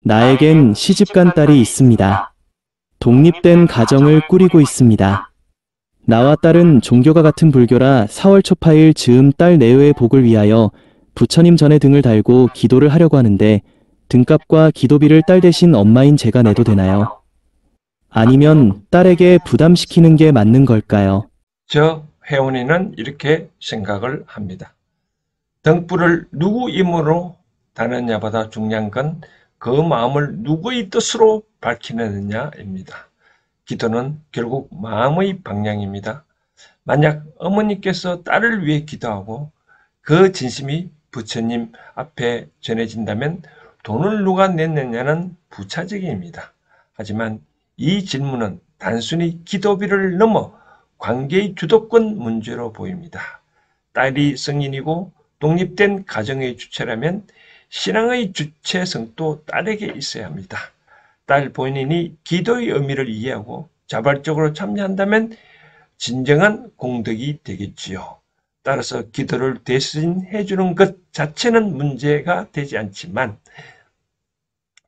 나에겐 시집간 딸이 있습니다. 독립된 가정을 꾸리고 있습니다. 나와 딸은 종교가 같은 불교라 4월 초파일 즈음 딸 내외의 복을 위하여 부처님 전에 등을 달고 기도를 하려고 하는데 등값과 기도비를 딸 대신 엄마인 제가 내도 되나요? 아니면 딸에게 부담시키는 게 맞는 걸까요? 저 회원이는 이렇게 생각을 합니다. 등불을 누구 힘으로 다느냐보다 중요한 건 그 마음을 누구의 뜻으로 밝히느냐입니다. 기도는 결국 마음의 방향입니다. 만약 어머니께서 딸을 위해 기도하고 그 진심이 부처님 앞에 전해진다면 돈을 누가 냈느냐는 부차적입니다. 하지만 이 질문은 단순히 기도비를 넘어 관계의 주도권 문제로 보입니다. 딸이 성인이고 독립된 가정의 주체라면 신앙의 주체성도 딸에게 있어야 합니다. 딸 본인이 기도의 의미를 이해하고 자발적으로 참여한다면 진정한 공덕이 되겠지요. 따라서 기도를 대신해 주는 것 자체는 문제가 되지 않지만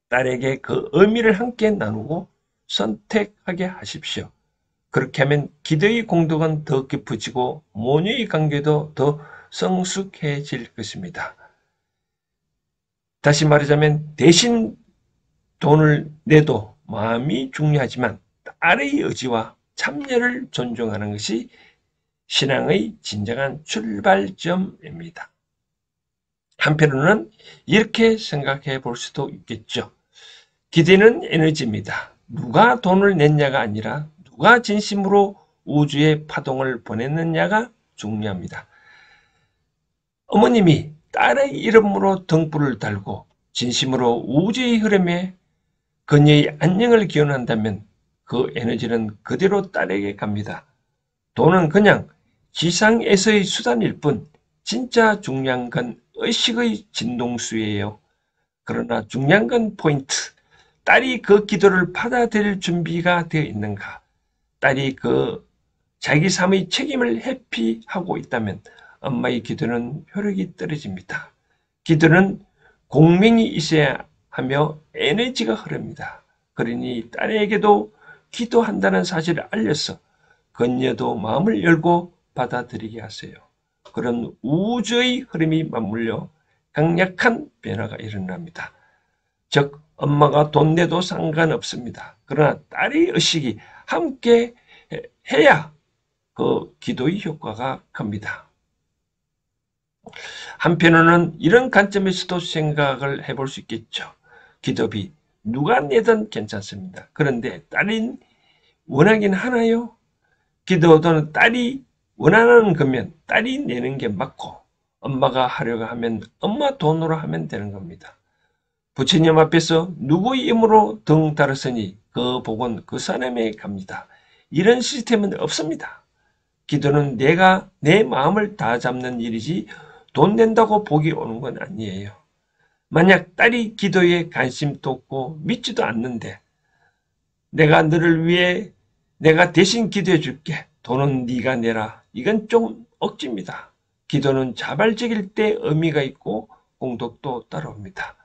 딸에게 그 의미를 함께 나누고 선택하게 하십시오. 그렇게 하면 기도의 공덕은 더 깊어지고 모녀의 관계도 더 성숙해질 것입니다. 다시 말하자면 대신 돈을 내도 마음이 중요하지만 딸의 의지와 참여를 존중하는 것이 신앙의 진정한 출발점입니다. 한편으로는 이렇게 생각해 볼 수도 있겠죠. 기대는 에너지입니다. 누가 돈을 냈냐가 아니라 누가 진심으로 우주에 파동을 보냈느냐가 중요합니다. 어머님이 딸의 이름으로 등불을 달고 진심으로 우주의 흐름에 그녀의 안녕을 기원한다면 그 에너지는 그대로 딸에게 갑니다. 돈은 그냥 지상에서의 수단일 뿐 진짜 중요한 건 의식의 진동수예요. 그러나 중요한 건 포인트. 딸이 그 기도를 받아들일 준비가 되어 있는가? 딸이 그 자기 삶의 책임을 회피하고 있다면 엄마의 기도는 효력이 떨어집니다. 기도는 공명이 있어야 하며 에너지가 흐릅니다. 그러니 딸에게도 기도한다는 사실을 알려서 그녀도 마음을 열고 받아들이게 하세요. 그런 우주의 흐름이 맞물려 강력한 변화가 일어납니다. 즉 엄마가 돈 내도 상관없습니다. 그러나 딸의 의식이 함께 해야 그 기도의 효과가 큽니다. 한편으로는 이런 관점에서도 생각을 해볼 수 있겠죠. 기도비 누가 내든 괜찮습니다. 그런데 딸이 원하긴 하나요? 기도는 딸이 원하는 거면 딸이 내는 게 맞고 엄마가 하려고 하면 엄마 돈으로 하면 되는 겁니다. 부처님 앞에서 누구의 힘으로 등 달았으니 그 복은 그 사람에게 갑니다. 이런 시스템은 없습니다. 기도는 내가 내 마음을 다 잡는 일이지 돈 낸다고 복이 오는 건 아니에요. 만약 딸이 기도에 관심도 없고 믿지도 않는데 내가 너를 위해 내가 대신 기도해 줄게. 돈은 네가 내라. 이건 좀 억지입니다. 기도는 자발적일 때 의미가 있고 공덕도 따라옵니다.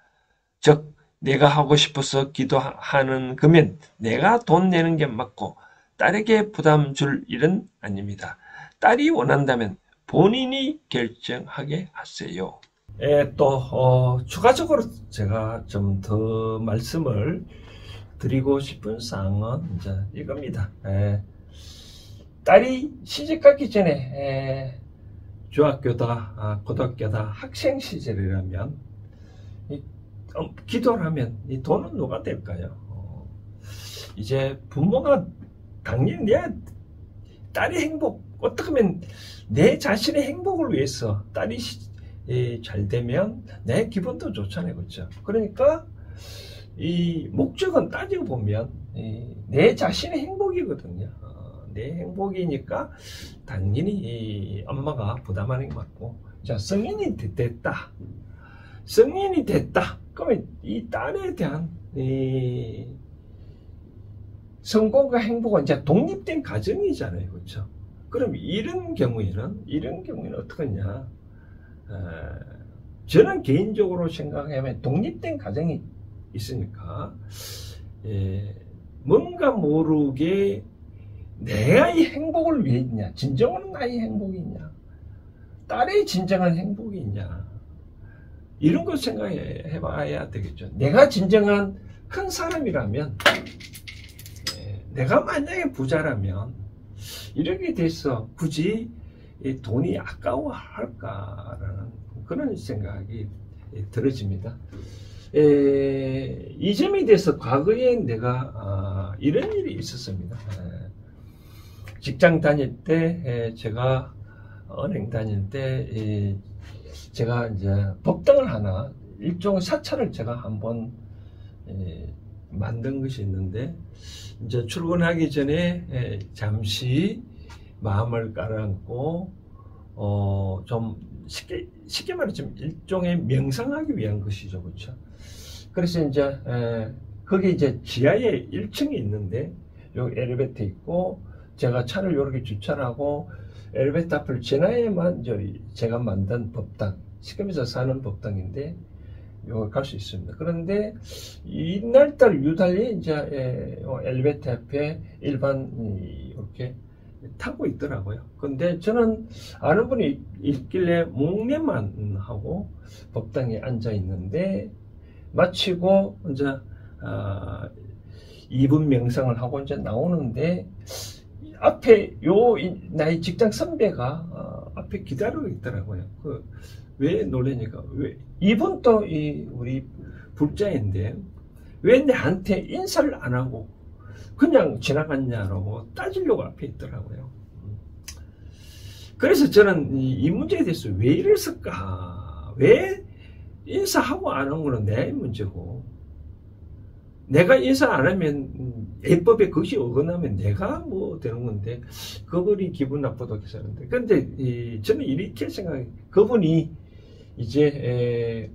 즉 내가 하고 싶어서 기도하는 거면 내가 돈 내는 게 맞고 딸에게 부담 줄 일은 아닙니다. 딸이 원한다면 본인이 결정하게 하세요. 추가적으로 제가 좀 더 말씀을 드리고 싶은 사항은 이제 이겁니다. 딸이 시집가기 전에 중학교다, 고등학교다, 학생 시절이라면 기도를 하면 이 돈은 누가 될까요? 이제 부모가 당연히 내 딸의 행복, 어떻게 하면 내 자신의 행복을 위해서 딸이 잘 되면 내 기분도 좋잖아요. 그렇죠? 그러니까 이 목적은 따지고 보면 내 자신의 행복이거든요. 내 행복이니까 당연히 엄마가 부담하는 게 맞고, 자, 성인이 됐다. 성인이 됐다. 그러면 이 딸에 대한 성공과 행복은 이제 독립된 가정이잖아요. 그렇죠? 그럼 이런 경우에는 어떡하냐? 저는 개인적으로 생각하면 독립된 가정이 있으니까 뭔가 모르게 내가 이 행복을 위해 있냐, 진정한 나의 행복이 있냐, 딸의 진정한 행복이 있냐, 이런 걸 생각해 봐야 되겠죠. 내가 진정한 큰 사람이라면, 내가 만약에 부자라면 이렇게 돼서 굳이 돈이 아까워할까라는 그런 생각이 들어집니다. 이 점에 대해서 과거에 내가 이런 일이 있었습니다. 직장 다닐 때, 제가 은행 다닐 때, 제가 이제 법당을 하나, 일종의 사찰을 제가 한번 만든 것이 있는데, 이제 출근하기 전에 잠시 마음을 깔아앉고, 좀 쉽게 말하자면 일종의 명상하기 위한 것이죠. 그렇죠? 그래서 이제, 거기 이제 지하에 1층이 있는데, 여기 엘리베이터 있고, 제가 차를 이렇게 주차를 하고 엘리베이터 앞을 지나야만 제가 만든 법당, 시금에서 사는 법당인데 여기 갈 수 있습니다. 그런데 이날따라 유달리 이제 엘리베이터 앞에 일반 이렇게 타고 있더라고요. 근데 저는 아는 분이 있길래 목례만 하고 법당에 앉아 있는데 마치고 이제 2분 명상을 하고 이제 나오는데 앞에 나의 직장 선배가 앞에 기다리고 있더라고요. 왜 놀라니까, 이분 또 우리 불자인데 왜 내한테 인사를 안 하고 그냥 지나갔냐라고 따지려고 앞에 있더라고요. 그래서 저는 이 문제에 대해서 왜 이랬을까? 왜 인사하고 안 한 거는 내 문제고, 내가 인사 안 하면 예법에 그것이 어긋나면 내가 뭐 되는 건데 그분이 기분 나쁘다고 했었는데, 근데 저는 이렇게 생각해요. 그분이 이제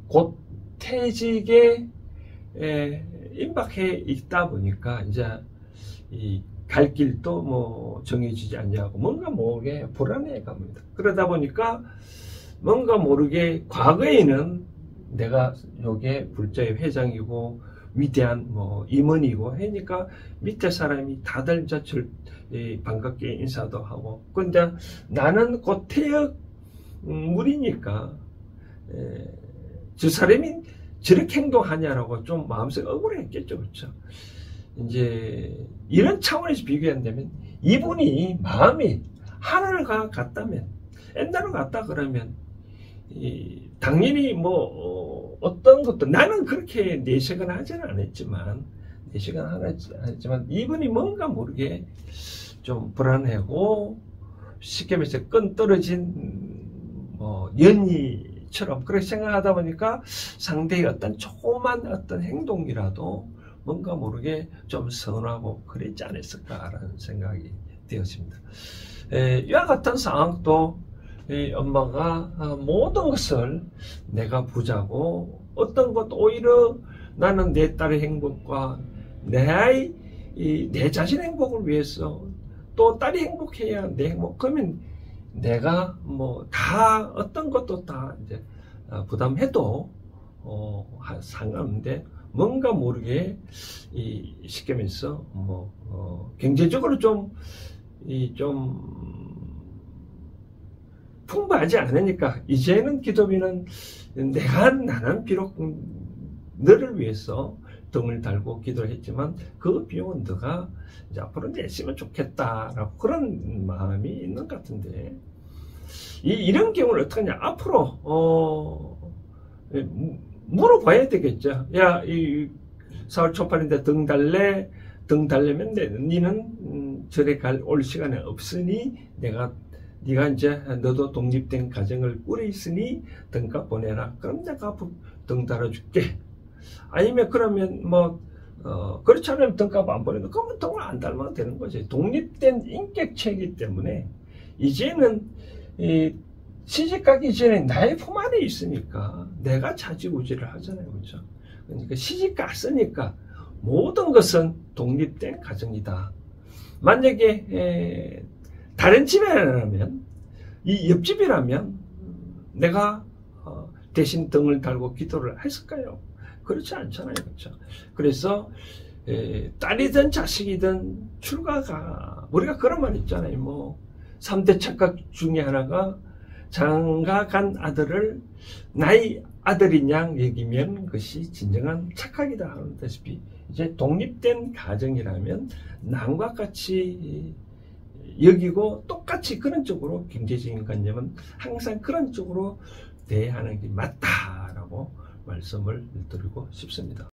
곧 퇴직에 임박해 있다 보니까 이제 갈 길도 뭐 정해지지 않냐고 뭔가 모르게 불안해 갑니다. 그러다 보니까 뭔가 모르게 과거에는 내가 요게 불자의 회장이고 위대한 뭐 임원이고 하니까 밑에 사람이 다들 반갑게 인사도 하고, 근데 나는 곧 퇴역 물이니까 저 사람이 저렇게 행동하냐라고 좀 마음속에 억울했겠죠. 그렇죠? 이제 이런 차원에서 비교한다면 이분이 마음이 하늘과 같다면, 옛날로 같다 그러면 당연히 뭐 어떤 것도 나는 그렇게 내색은 하지는 않았지만 이분이 뭔가 모르게 좀 불안하고 쉽게 말해서 끈 떨어진 뭐 연이처럼 그렇게 생각하다 보니까 상대의 어떤 조그만 어떤 행동이라도 뭔가 모르게 좀 서운하고 그랬지 않았을까라는 생각이 되었습니다. 이와 같은 상황도 엄마가 모든 것을 내가 부자고 어떤 것 오히려 나는 내 딸의 행복과 내 자신의 행복을 위해서 또 딸이 행복해야 내 행복, 그러면 내가 뭐 다 어떤 것도 다 이제 부담해도 상관없는데 뭔가 모르게 쉽게 말해서 뭐 경제적으로 좀 풍부하지 않으니까 이제는 기도비는 나는 비록 너를 위해서 등을 달고 기도를 했지만 그 비용은 너가 이제 앞으로 냈으면 좋겠다라고 그런 마음이 있는 것 같은데, 이런 경우를 어떻게 하냐, 앞으로 물어봐야 되겠죠. 야, 이 4월 초반인데 등 달래? 등 달려면 니는 절에 올 시간이 없으니 네가 이제 너도 독립된 가정을 꾸려 있으니 등값 보내라. 그럼 내가 등 달아줄게. 아니면 그러면 뭐 그렇지 않으면 등값 안 보내도 그러면 등을 안 달면 되는 거지. 독립된 인격체이기 때문에 이제는 시집가기 전에 나의 품 안에 있으니까 내가 차지우지를 하잖아요. 그렇죠? 그러니까 시집 갔으니까 모든 것은 독립된 가정이다. 만약에 다른 집이라면, 이 옆집이라면 내가 대신 등을 달고 기도를 했을까요? 그렇지 않잖아요. 그렇죠? 그래서 딸이든 자식이든 출가가, 우리가 그런 말 있잖아요. 뭐 3대 착각 중에 하나가 장가 간 아들을 나의 아들인 양 여기면 그것이 진정한 착각이다 하다시피, 이제 독립된 가정이라면 남과 같이 여기고 똑같이 그런 쪽으로, 경제적인 관념은 항상 그런 쪽으로 대하는 게 맞다라고 말씀을 드리고 싶습니다.